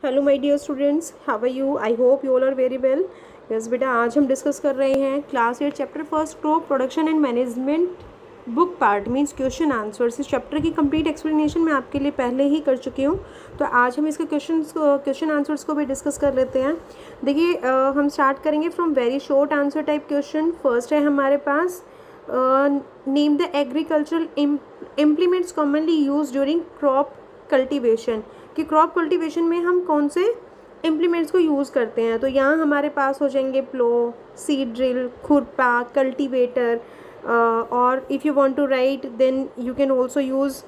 Hello my dear students, how are you? I hope you all are very well. Yes बेटा, आज हम discuss कर रहे हैं class 8 chapter first crop production and management book part means question answers. इस चैप्टर की complete explanation मैं आपके लिए पहले ही कर चुकी हूँ, तो आज हम इसके क्वेश्चन आंसर्स को भी डिस्कस कर लेते हैं। देखिए, हम स्टार्ट करेंगे from very short answer type question. First है हमारे पास, name the agricultural implements commonly use during crop cultivation, कि क्रॉप कल्टीवेशन में हम कौन से इम्प्लीमेंट्स को यूज़ करते हैं। तो यहाँ हमारे पास हो जाएंगे प्लो, सीड ड्रिल, खुरपा, कल्टीवेटर, और if you want to write then you can also use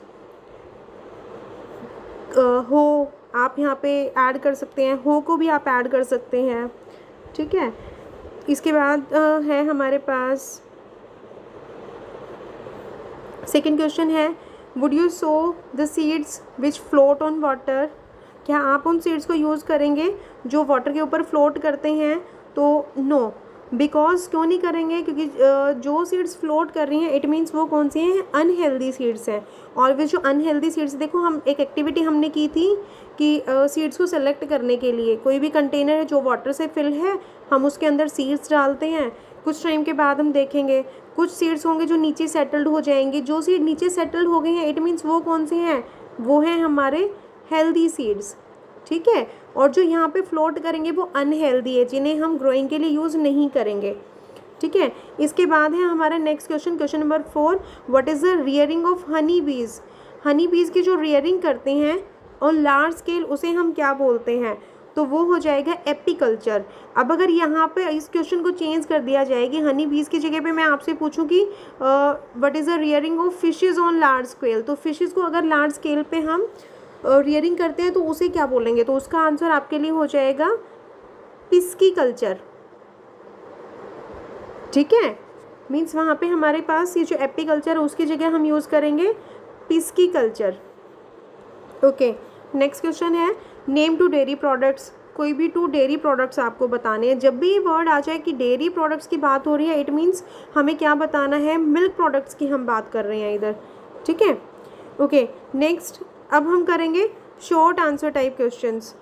hoe. आप यहाँ पे ऐड कर सकते हैं, हो को भी आप ऐड कर सकते हैं, ठीक है। इसके बाद है हमारे पास सेकेंड क्वेश्चन है, would you so the seeds which float on water, क्या आप उन सीड्स को यूज़ करेंगे जो वाटर के ऊपर फ्लोट करते हैं? तो नो, बिकॉज क्यों नहीं करेंगे, क्योंकि जो सीड्स फ्लोट कर रही हैं इट मीन्स वो कौन सी हैं, अनहेल्दी सीड्स हैं। और वे जो अनहेल्दी सीड्स, देखो हम एक एक्टिविटी हमने की थी कि सीड्स को सेलेक्ट करने के लिए कोई भी कंटेनर है जो वाटर से फिल है, हम उसके अंदर सीड्स डालते हैं। कुछ टाइम के बाद हम देखेंगे कुछ सीड्स होंगे जो नीचे सेटल्ड हो जाएंगे। जो सीड नीचे सेटल्ड हो गए हैं इट मीन्स वो कौन से हैं, वो हैं हमारे हेल्दी सीड्स, ठीक है। और जो यहाँ पे फ्लोट करेंगे वो अनहेल्दी है, जिन्हें हम ग्रोइंग के लिए यूज़ नहीं करेंगे, ठीक है। इसके बाद है हमारा next question, question number 4, what is the rearing of honey बीज। हनी बीज की जो रियरिंग करते हैं ऑन लार्ज स्केल उसे हम क्या बोलते हैं? तो वो हो जाएगा एपीकल्चर। अब अगर यहाँ पे इस क्वेश्चन को चेंज कर दिया जाए कि हनी बीज की जगह पे मैं आपसे पूछूं कि what is the rearing of fishes on large scale, तो फिशेज को अगर लार्ज स्केल पे हम रियरिंग करते हैं तो उसे क्या बोलेंगे? तो उसका आंसर आपके लिए हो जाएगा पिस्कीकल्चर, ठीक है। मीन्स वहाँ पे हमारे पास ये जो एपीकल्चर है उसकी जगह हम यूज़ करेंगे पिस्कीकल्चर, ओके। नेक्स्ट क्वेश्चन है, नेम टू डेयरी प्रोडक्ट्स, कोई भी 2 डेयरी प्रोडक्ट्स आपको बताने हैं। जब भी ये वर्ड आ जाए कि डेयरी प्रोडक्ट्स की बात हो रही है इट मीन्स हमें क्या बताना है, मिल्क प्रोडक्ट्स की हम बात कर रहे हैं इधर, ठीक है, ओके। नेक्स्ट अब हम करेंगे short answer type questions.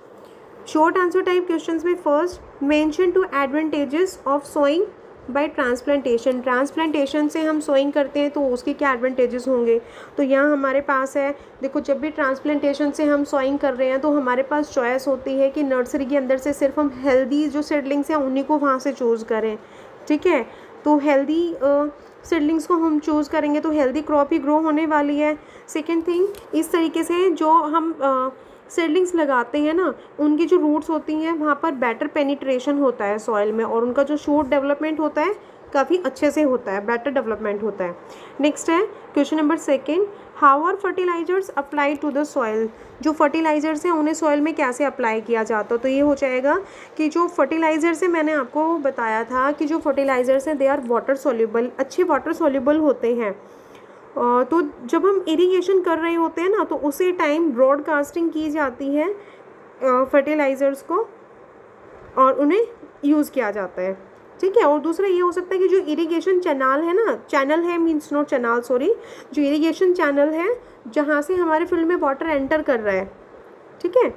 Short answer type questions में first, mention two advantages of sowing by transplantation. Transplantation से हम सोइंग करते हैं तो उसके क्या एडवांटेजेस होंगे? तो यहाँ हमारे पास है, देखो जब भी ट्रांसप्लांटेशन से हम सोइंग कर रहे हैं तो हमारे पास चॉइस होती है कि नर्सरी के अंदर से सिर्फ हम हेल्दी जो सीडलिंग्स हैं उन्हीं को वहाँ से चूज़ करें, ठीक है। तो हेल्दी सीडलिंग्स को हम चूज़ करेंगे तो हेल्दी क्रॉप ही ग्रो होने वाली है। सेकेंड थिंग, इस तरीके से जो हम सीडलिंग्स लगाते हैं ना, उनकी जो रूट्स होती हैं वहाँ पर बेटर पेनिट्रेशन होता है सॉइल में, और उनका जो शूट डेवलपमेंट होता है काफ़ी अच्छे से होता है, बेटर डेवलपमेंट होता है। नेक्स्ट है question number 2, how are fertilizers apply to the soil. जो फर्टिलाइजर्स हैं उन्हें सॉइल में कैसे अप्लाई किया जाता है? तो ये हो जाएगा कि जो फर्टिलाइजर्स हैं, मैंने आपको बताया था कि जो फर्टिलाइजर्स हैं दे आर वाटर सोल्यूबल, अच्छे वाटर सोल्यूबल होते हैं। तो जब हम इरिगेशन कर रहे होते हैं ना तो उसी टाइम ब्रॉडकास्टिंग की जाती है फर्टिलाइज़र्स को और उन्हें यूज़ किया जाता है, ठीक है। और दूसरा ये हो सकता है कि जो इरिगेशन चैनल है ना, चैनल है मीन्स नॉट चैनल, सॉरी, जो इरिगेशन चैनल है जहाँ से हमारे फील्ड में वाटर एंटर कर रहा है, ठीक है,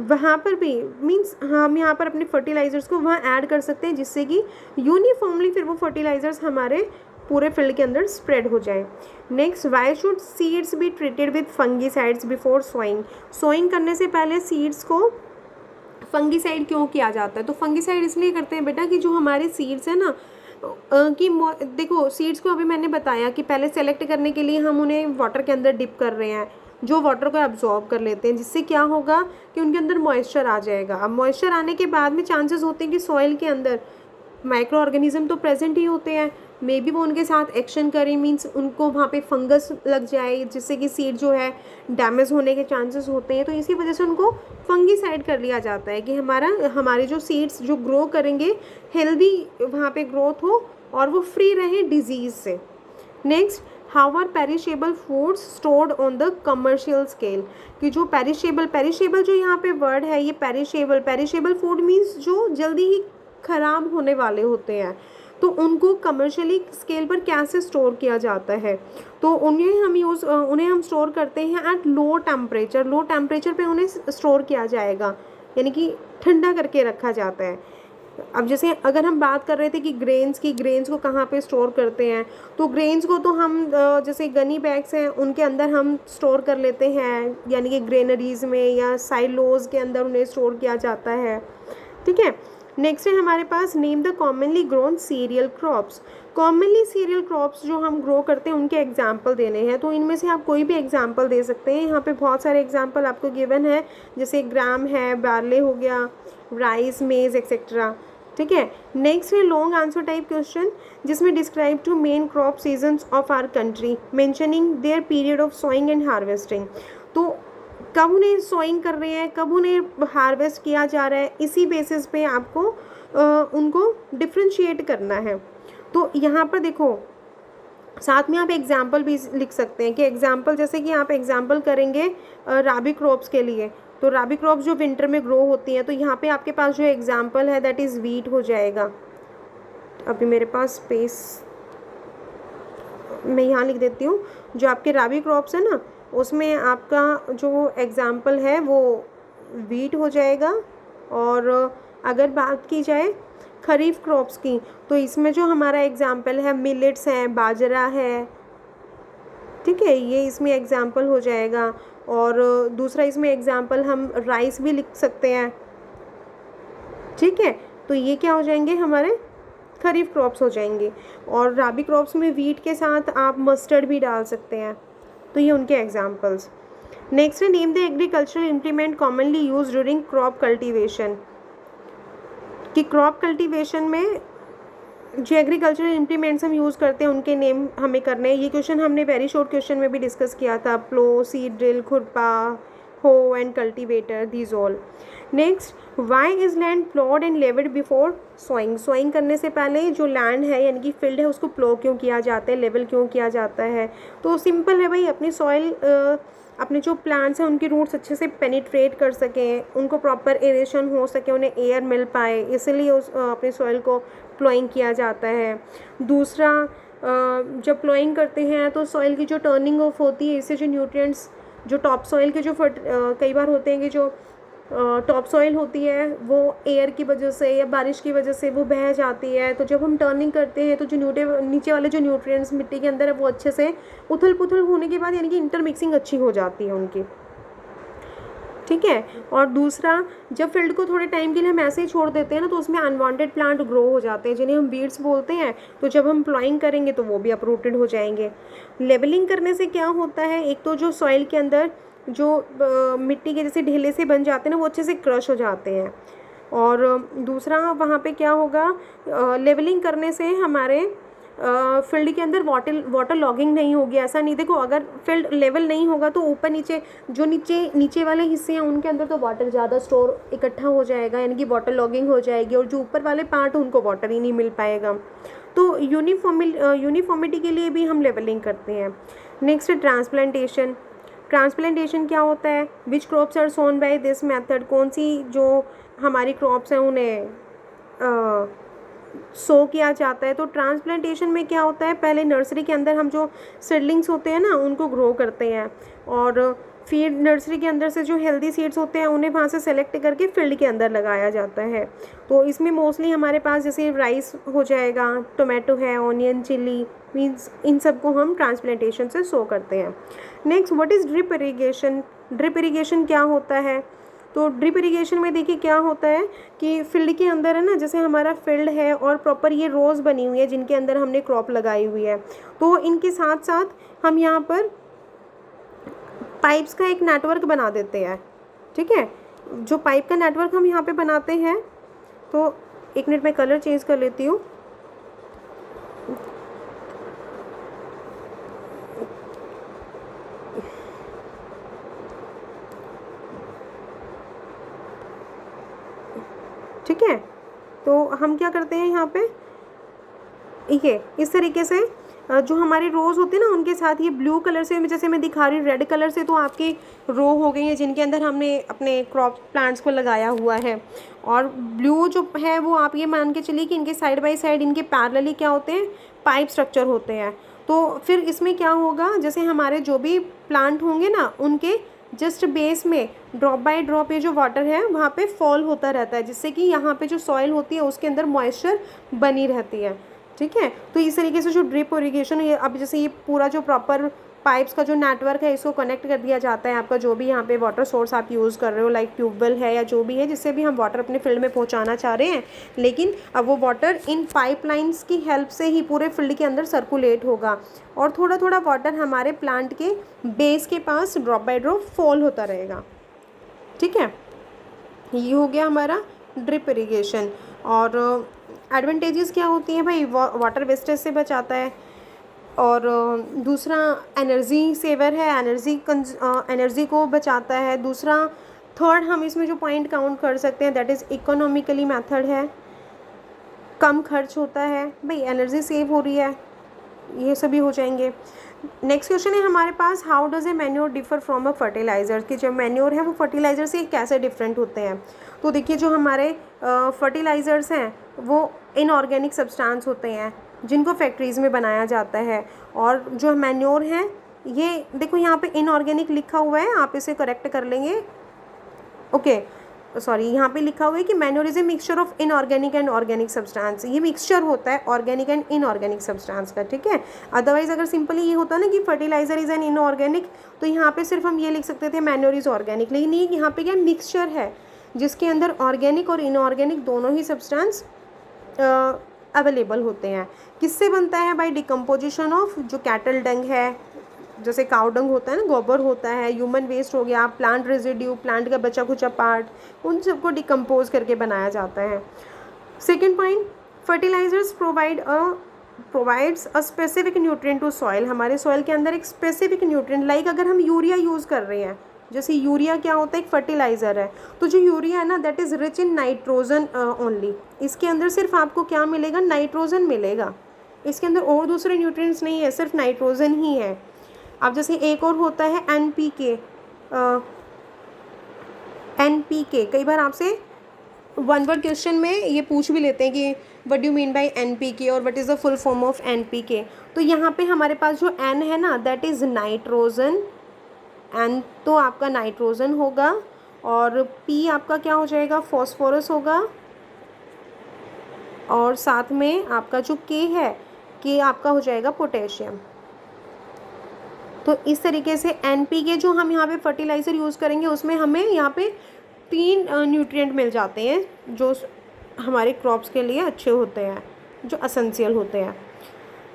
वहाँ पर भी मीन्स हम यहाँ पर अपने फर्टिलाइज़र्स को वहाँ ऐड कर सकते हैं जिससे कि यूनिफॉर्मली फिर वो फर्टिलाइज़र्स हमारे पूरे फील्ड के अंदर स्प्रेड हो जाए। Next, why should seeds be treated with fungicides before sowing. Sowing करने से पहले सीड्स को फंगीसाइड क्यों किया जाता है? तो फंगीसाइड इसलिए करते हैं बेटा कि जो हमारे सीड्स हैं ना कि देखो सीड्स को अभी मैंने बताया कि पहले सेलेक्ट करने के लिए हम उन्हें वाटर के अंदर डिप कर रहे हैं जो वाटर को एब्जॉर्ब कर लेते हैं, जिससे क्या होगा कि उनके अंदर मॉइस्चर आ जाएगा। अब मॉइस्चर आने के बाद में चांसेस होते हैं कि सॉइल के अंदर माइक्रो ऑर्गेनिज्म तो प्रेजेंट ही होते हैं, मे बी वो उनके साथ एक्शन करें, मीन्स उनको वहाँ पे फंगस लग जाए जिससे कि सीड जो है डैमेज होने के चांसेस होते हैं। तो इसी वजह से उनको फंगीसाइड कर लिया जाता है कि हमारे जो सीड्स जो ग्रो करेंगे हेल्दी वहाँ पे ग्रोथ हो और वो फ्री रहें डिजीज़ से। Next, how are perishable foods stored on the commercial scale, कि जो पेरिशेबल जो यहाँ पे वर्ड है ये पेरिशेबल फूड मीन्स जो जल्दी ही ख़राब होने वाले होते हैं, तो उनको कमर्शियली स्केल पर कैसे स्टोर किया जाता है? तो उन्हें हम स्टोर करते हैं एट लो टेम्परेचर पे उन्हें स्टोर किया जाएगा। यानी कि ठंडा करके रखा जाता है। अब जैसे अगर हम बात कर रहे थे कि ग्रेन्स को कहाँ पे स्टोर करते हैं, तो ग्रेन्स को तो हम जैसे गनी बैग्स हैं उनके अंदर हम स्टोर कर लेते हैं, यानी कि ग्रेनरीज में या साइलोज के अंदर उन्हें स्टोर किया जाता है। ठीक है, नेक्स्ट है हमारे पास name the commonly grown cereal crops. Commonly cereal crops जो हम ग्रो करते हैं उनके एग्जाम्पल देने हैं, तो इनमें से आप कोई भी एग्जाम्पल दे सकते हैं। यहाँ पे बहुत सारे एग्जाम्पल आपको गिवन है, जैसे ग्राम है, बार्ले हो गया, राइस, मेज एक्सेट्रा। ठीक है, नेक्स्ट है लॉन्ग आंसर टाइप क्वेश्चन, जिसमें describe two main crop seasons of our country mentioning their period of sowing and harvesting. तो कब उन्हें सोइंग कर रहे हैं, कब उन्हें हार्वेस्ट किया जा रहा है, इसी बेसिस पे आपको उनको डिफ्रेंशिएट करना है। तो यहाँ पर देखो साथ में आप एग्जाम्पल भी लिख सकते हैं कि एग्जाम्पल, जैसे कि आप एग्जाम्पल करेंगे राबी क्रॉप्स के लिए, तो राबी क्रॉप्स जो विंटर में ग्रो होती हैं, तो यहाँ पे आपके पास जो एग्जाम्पल है दैट इज़ वीट हो जाएगा। अभी मेरे पास स्पेस, मैं यहाँ लिख देती हूँ, जो आपके राबी क्रॉप्स है ना उसमें आपका जो एग्जाम्पल है वो वीट हो जाएगा। और अगर बात की जाए खरीफ क्रॉप्स की, तो इसमें जो हमारा एग्जाम्पल है मिलेट्स हैं, बाजरा है। ठीक है, ये इसमें एग्जाम्पल हो जाएगा। और दूसरा इसमें एग्जाम्पल हम राइस भी लिख सकते हैं। ठीक है, तो ये क्या हो जाएंगे, हमारे खरीफ क्रॉप्स हो जाएंगे। और राबी क्रॉप्स में वीट के साथ आप मस्टर्ड भी डाल सकते हैं, तो ये उनके एग्जाम्पल्स। नेक्स्ट है name the agricultural implement commonly use during crop cultivation. कि क्रॉप कल्टीवेशन में जो एग्रीकल्चरल इम्प्लीमेंट्स हम यूज़ करते हैं उनके नेम हमें करने हैं। ये क्वेश्चन हमने वेरी शॉर्ट क्वेश्चन में भी डिस्कस किया था, प्लो, सीड ड्रिल, खुरपा, hoe and cultivator, these all. Next, why is land ploughed and levelled before sowing. Sowing करने से पहले जो लैंड है यानी कि फील्ड है उसको प्लो क्यों किया जाता है, लेवल क्यों किया जाता है। तो सिंपल है भाई, अपनी सॉइल, अपने जो प्लांट्स हैं उनकी रूट्स अच्छे से पेनिट्रेट कर सकें, उनको प्रॉपर एरेशन हो सके, उन्हें एयर मिल पाए, इसलिए उस अपने सॉइल को प्लोइंग किया जाता है। दूसरा, जब प्लोइंग करते हैं तो सॉइल की जो टर्निंग ऑफ होती है, इससे जो न्यूट्रिएंट्स जो टॉप सॉइल के जो कई बार होते हैं कि जो टॉप सॉइल होती है वो एयर की वजह से या बारिश की वजह से वो बह जाती है। तो जब हम टर्निंग करते हैं तो जो नीचे वाले जो न्यूट्रिएंट्स मिट्टी के अंदर है वो अच्छे से उथल पुथल होने के बाद यानी कि इंटरमिक्सिंग अच्छी हो जाती है उनकी। ठीक है, और दूसरा, जब फील्ड को थोड़े टाइम के लिए हम ऐसे ही छोड़ देते हैं ना, तो उसमें अनवांटेड प्लांट ग्रो हो जाते हैं जिन्हें हम वीड्स बोलते हैं। तो जब हम प्लॉइंग करेंगे तो वो भी अपरूटेड हो जाएंगे। लेवलिंग करने से क्या होता है, एक तो जो सॉइल के अंदर जो मिट्टी के जैसे ढेले से बन जाते हैं ना वो अच्छे से क्रश हो जाते हैं। और दूसरा, वहाँ पे क्या होगा, लेवलिंग करने से हमारे फील्ड के अंदर वाटर लॉगिंग नहीं होगी। ऐसा नहीं, देखो अगर फील्ड लेवल नहीं होगा तो ऊपर नीचे जो नीचे वाले हिस्से हैं उनके अंदर तो वाटर ज़्यादा स्टोर इकट्ठा हो जाएगा, यानी कि वाटर लॉगिंग हो जाएगी, और जो ऊपर वाले पार्ट उनको वाटर ही नहीं मिल पाएगा। तो यूनिफॉर्मिटी के लिए भी हम लेवलिंग करते हैं। Next, transplantation. ट्रांसप्लांटेशन क्या होता है, which crops are sown by this method. कौन सी जो हमारी क्रॉप्स हैं उन्हें सो किया जाता है। तो ट्रांसप्लांटेशन में क्या होता है, पहले नर्सरी के अंदर हम जो सीडलिंग्स होते हैं ना उनको ग्रो करते हैं, और फिर नर्सरी के अंदर से जो हेल्दी सीड्स होते हैं उन्हें वहाँ से सेलेक्ट करके फील्ड के अंदर लगाया जाता है। तो इसमें मोस्टली हमारे पास जैसे राइस हो जाएगा, टोमेटो है, ऑनियन, चिली, मीन्स इन सब को हम ट्रांसप्लांटेशन से सो करते हैं। Next, what is drip irrigation. Drip irrigation क्या होता है, तो ड्रिप इरीगेशन में देखिए क्या होता है कि फील्ड के अंदर है ना, जैसे हमारा फील्ड है और प्रॉपर ये रोज़ बनी हुई है जिनके अंदर हमने क्रॉप लगाई हुई है, तो इनके साथ साथ हम यहाँ पर पाइप्स का एक नेटवर्क बना देते हैं। ठीक है, जो पाइप का नेटवर्क हम यहाँ पे बनाते हैं, तो एक मिनट में कलर चेंज कर लेती हूँ। ठीक है, तो हम क्या करते हैं यहाँ पे, ये इस तरीके से जो हमारे रोज़ होते हैं ना उनके साथ ये ब्लू कलर से, जैसे मैं दिखा रही हूँ रेड कलर से, तो आपकी रो हो गई है जिनके अंदर हमने अपने क्रॉप प्लांट्स को लगाया हुआ है। और ब्लू जो है वो आप ये मान के चलिए कि इनके साइड बाय साइड इनके पैरेलली क्या होते हैं, पाइप स्ट्रक्चर होते हैं। तो फिर इसमें क्या होगा, जैसे हमारे जो भी प्लांट होंगे ना उनके जस्ट बेस में ड्रॉप बाय ड्रॉप ये जो वाटर है वहाँ पे फॉल होता रहता है, जिससे कि यहाँ पे जो सॉइल होती है उसके अंदर मॉइस्चर बनी रहती है। ठीक है, तो इस तरीके से जो ड्रिप इरिगेशन है, अब जैसे ये पूरा जो प्रॉपर पाइप्स का जो नेटवर्क है इसको कनेक्ट कर दिया जाता है। आपका जो भी यहाँ पे वाटर सोर्स आप यूज़ कर रहे हो, लाइक ट्यूबवेल है या जो भी है, जिससे भी हम वाटर अपने फील्ड में पहुँचाना चाह रहे हैं, लेकिन अब वो वाटर इन पाइपलाइंस की हेल्प से ही पूरे फील्ड के अंदर सर्कुलेट होगा और थोड़ा थोड़ा वाटर हमारे प्लांट के बेस के पास ड्रॉप बाय ड्रॉप फॉल होता रहेगा। ठीक है, ये हो गया हमारा ड्रिप इरिगेशन। और एडवांटेजेस क्या होती हैं भाई, वाटर वेस्टेज से बचाता है, और दूसरा एनर्जी सेवर है, एनर्जी को बचाता है। दूसरा थर्ड हम इसमें जो पॉइंट काउंट कर सकते हैं दैट इज़ इकोनॉमिकली मेथड है, कम खर्च होता है भाई, एनर्जी सेव हो रही है, ये सभी हो जाएंगे। नेक्स्ट क्वेश्चन है हमारे पास, how does a manure differ from a fertiliser, कि जो मैन्योर है वो फर्टिलाइज़र से कैसे डिफरेंट होते हैं। तो देखिए जो हमारे फर्टिलाइज़र्स हैं वो इनऑर्गेनिक सब्सटेंस होते हैं जिनको फैक्ट्रीज़ में बनाया जाता है, और जो मैन्योर हैं ये देखो यहाँ पे इनऑर्गेनिक लिखा हुआ है, आप इसे करेक्ट कर लेंगे। ओके सॉरी, यहाँ पे लिखा हुआ है कि manure is a mixture of inorganic and organic substance. ये मिक्सचर होता है ऑर्गेनिक एंड इनऑर्गेनिक सब्सटेंस का। ठीक है, अदरवाइज अगर सिंपली ये होता ना कि फर्टिलाइजर इज़ एन इनऑर्गेनिक, तो यहाँ पे सिर्फ हम ये लिख सकते थे मैन्योर इज़ ऑर्गेनिक, लेकिन ये यहाँ पे क्या मिक्सचर है जिसके अंदर ऑर्गेनिक और इनऑर्गेनिक दोनों ही सब्सटेंस अवेलेबल होते हैं। किससे बनता है भाई, डिकम्पोजिशन ऑफ जो कैटल डंग है, जैसे काउ डंग होता है ना, गोबर होता है, ह्यूमन वेस्ट हो गया, प्लांट रेजिड्यू, प्लांट का बचा खुचा पार्ट, उन सबको डिकम्पोज करके बनाया जाता है। Second point, fertilizers provides a specific nutrient to soil. हमारे सॉइल के अंदर एक स्पेसिफिक न्यूट्रिएंट, लाइक अगर हम यूरिया यूज़ कर रहे हैं, जैसे यूरिया क्या होता है, एक फर्टिलाइज़र है, तो जो यूरिया है ना that is rich in nitrogen only. इसके अंदर सिर्फ आपको क्या मिलेगा, नाइट्रोजन मिलेगा, इसके अंदर और दूसरे न्यूट्रिएंट्स नहीं है, सिर्फ नाइट्रोजन ही है। अब जैसे एक और होता है NPK, NPK कई बार आपसे वन वर्ड क्वेश्चन में ये पूछ भी लेते हैं कि what do mean by NPK और what is the full form of NPK। तो यहाँ पे हमारे पास जो N है ना दैट इज़ नाइट्रोजन, N तो आपका नाइट्रोजन होगा, और P आपका क्या हो जाएगा, फॉस्फोरस होगा, और साथ में आपका जो K है, K आपका हो जाएगा पोटेशियम। तो इस तरीके से NPK जो हम यहाँ पे फर्टिलाइज़र यूज़ करेंगे उसमें हमें यहाँ पे 3 न्यूट्रिएंट मिल जाते हैं जो हमारे क्रॉप्स के लिए अच्छे होते हैं, जो एसेंशियल होते हैं।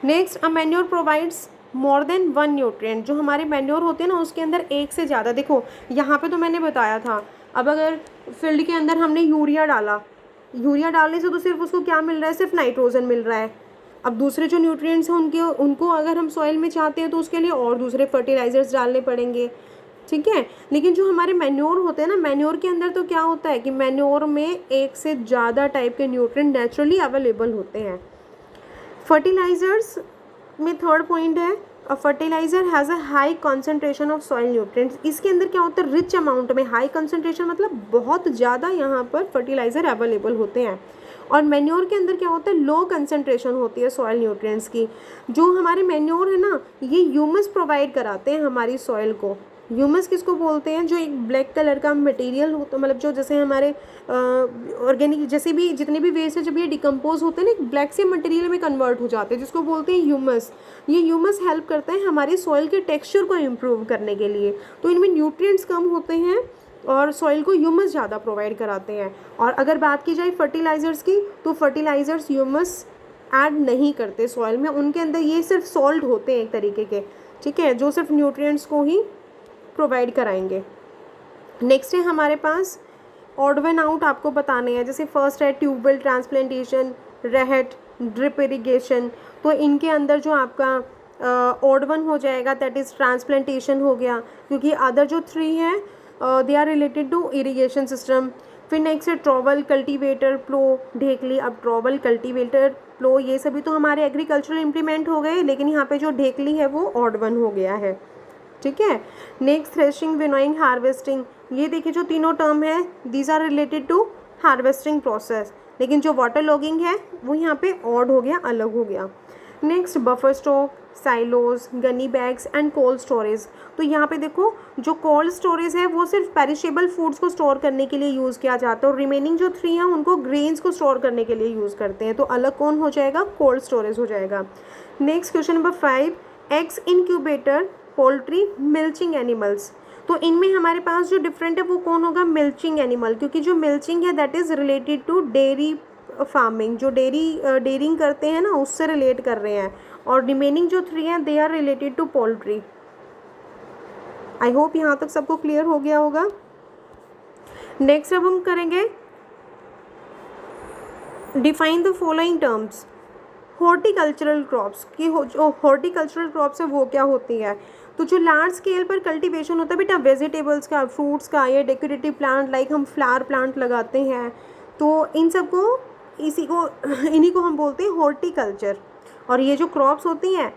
Next, a manure provides more than 1 nutrient. जो हमारे मैन्योर होते हैं ना उसके अंदर एक से ज़्यादा, देखो यहाँ पे तो मैंने बताया था, अब अगर फील्ड के अंदर हमने यूरिया डाला, यूरिया डालने से तो सिर्फ उसको क्या मिल रहा है, सिर्फ नाइट्रोजन मिल रहा है। अब दूसरे जो न्यूट्रिएंट्स हैं उनको अगर हम सॉइल में चाहते हैं तो उसके लिए और दूसरे फर्टिलाइजर्स डालने पड़ेंगे। ठीक है, लेकिन जो हमारे मैन्योर होते हैं ना, मैन्योर के अंदर तो क्या होता है कि मैन्योर में एक से ज़्यादा टाइप के न्यूट्रिएंट नेचुरली अवेलेबल होते हैं। फर्टिलाइजर्स में थर्ड पॉइंट है, a fertiliser has a high concentration of soil nutrients. इसके अंदर क्या होता है, रिच अमाउंट में, हाई कंसनट्रेशन मतलब बहुत ज़्यादा यहाँ पर फर्टिलाइज़र अवेलेबल होते हैं। और मैन्योर के अंदर क्या होता है, लो कंसंट्रेशन होती है सॉइल न्यूट्रिएंट्स की। जो हमारे मैन्योर है ना ये ह्यूमस प्रोवाइड कराते हैं हमारी सॉइल को। ह्यूमस किसको बोलते हैं, जो एक ब्लैक कलर का मटेरियल होता, मतलब जो जैसे हमारे ऑर्गेनिक जैसे भी जितने भी वेस्ट है जब ये डिकम्पोज होते हैं ना एक ब्लैक से मटेरियल में कन्वर्ट हो जाते हैं, जिसको बोलते हैं ह्यूमस। ये ह्यूमस हेल्प करता है हमारी सॉइल के टेक्स्चर को इम्प्रूव करने के लिए। तो इनमें न्यूट्रिएंट्स कम होते हैं और सॉइल को ह्यूमस ज़्यादा प्रोवाइड कराते हैं। और अगर बात की जाए फर्टिलाइज़र्स की, तो फर्टिलाइज़र्स ह्यूमस ऐड नहीं करते सॉइल में, उनके अंदर ये सिर्फ सॉल्ट होते हैं एक तरीके के, ठीक है, जो सिर्फ न्यूट्रिएंट्स को ही प्रोवाइड कराएंगे। नेक्स्ट है हमारे पास ऑड वन आउट आपको बताने हैं। जैसे फर्स्ट है ट्यूबवेल ट्रांसप्लांटेशन, रेहेट, ड्रिप इरिगेशन। तो इनके अंदर जो आपका ऑड वन हो जाएगा दैट इज़ ट्रांसप्लांटेशन हो गया, क्योंकि अदर जो 3 हैं they are related to irrigation system. फिर नेक्स्ट है ट्रॉवल, कल्टीवेटर, प्लो, ढेकली। अब ट्रॉवल, कल्टीवेटर, प्लो ये सभी तो हमारे एग्रीकल्चरल इम्प्लीमेंट हो गए, लेकिन यहाँ पे जो ढेकली है वो ऑड वन हो गया है, ठीक है। Next threshing, winnowing, harvesting. ये देखिए जो तीनों टर्म है these are related to harvesting process, लेकिन जो वाटर लॉगिंग है वो यहाँ पे ऑड हो गया, अलग हो गया। Next buffer stock, silos, Ghani bags and cold storage. तो यहाँ पे देखो जो कोल्ड स्टोरेज है वो सिर्फ पेरिशेबल फूड्स को स्टोर करने के लिए यूज़ किया जाता है, और रिमेनिंग जो 3 हैं उनको ग्रेन्स को स्टोर करने के लिए यूज़ करते हैं। तो अलग कौन हो जाएगा, कोल्ड स्टोरेज हो जाएगा। Next question number 5, eggs incubator, poultry, milching animals. तो इनमें हमारे पास जो डिफरेंट है वो कौन होगा, मिल्चिंग एनिमल, क्योंकि जो मिल्चिंग है that is related to dairy farming, जो डेयरिंग करते हैं ना उससे रिलेट कर रहे हैं, और रिमेनिंग जो 3 हैं they are related to poultry. I hope यहाँ तक सबको क्लियर हो गया होगा। नेक्स्ट अब हम करेंगे define the following terms. Horticultural crops की जो हॉर्टिकल्चरल क्रॉप्स है वो क्या होती है। तो जो लार्ज स्केल पर कल्टीवेशन होता है बेटा वेजिटेबल्स का, फ्रूट्स का, या डेकोरेटिव प्लांट लाइक हम फ्लावर प्लांट लगाते हैं, तो इन सब को इन्हीं को हम बोलते हैं हॉर्टिकल्चर। और ये जो क्रॉप्स होती हैं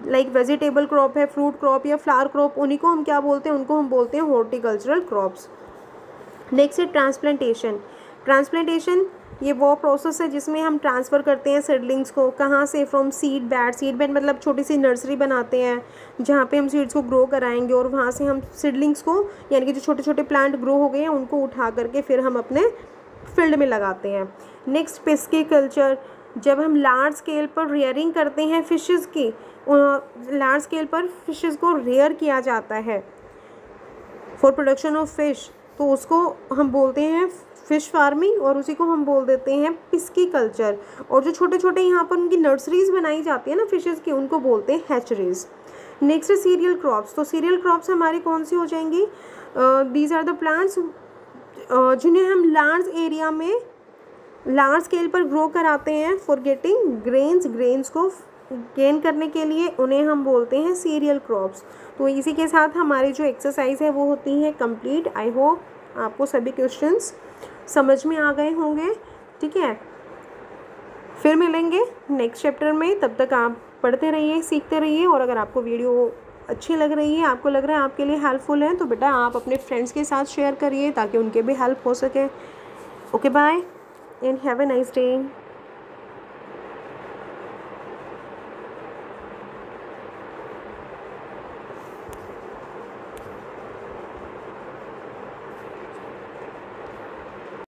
लाइक वेजिटेबल क्रॉप है, फ्रूट क्रॉप या फ्लावर क्रॉप, उन्हीं को हम क्या बोलते हैं, उनको हम बोलते हैं हॉर्टिकल्चरल क्रॉप्स। नेक्स्ट है ट्रांसप्लांटेशन। ट्रांसप्लांटेशन ये वो प्रोसेस है जिसमें हम ट्रांसफ़र करते हैं सीडलिंग्स को, कहाँ से, फ्रॉम सीड बेड मतलब छोटी सी नर्सरी बनाते हैं जहाँ पे हम सीड्स को ग्रो कराएंगे, और वहाँ से हम सीडलिंग्स को यानी कि जो छोटे छोटे प्लांट ग्रो हो गए हैं उनको उठा करके फिर हम अपने फील्ड में लगाते हैं। नेक्स्ट पिस्कीकल्चर, जब हम लार्ज स्केल पर रेयरिंग करते हैं फिशेस की, लार्ज स्केल पर फिशेस को रेयर किया जाता है फॉर प्रोडक्शन ऑफ फिश, तो उसको हम बोलते हैं फिश फार्मिंग, और उसी को हम बोल देते हैं पिस्कीकल्चर। और जो छोटे छोटे यहाँ पर उनकी नर्सरीज बनाई जाती है ना फिशेस की, उनको बोलते हैं हैचरीज। नेक्स्ट है सीरियल क्रॉप्स। तो सीरियल क्रॉप्स हमारी कौन सी हो जाएंगी, दीज आर द प्लांट्स जिन्हें हम लार्ज एरिया में लार्ज स्केल पर ग्रो कराते हैं फॉर गेटिंग ग्रेन्स को गेन करने के लिए, उन्हें हम बोलते हैं सीरियल क्रॉप्स। तो इसी के साथ हमारी जो एक्सरसाइज है वो होती है कंप्लीट। आई होप आपको सभी क्वेश्चंस समझ में आ गए होंगे। ठीक है, फिर मिलेंगे नेक्स्ट चैप्टर में, तब तक आप पढ़ते रहिए, सीखते रहिए, और अगर आपको वीडियो अच्छी लग रही है, आपको लग रहा है आपके लिए हेल्पफुल है, तो बेटा आप अपने फ्रेंड्स के साथ शेयर करिए ताकि उनके भी हेल्प हो सके। Okay bye and have a nice day.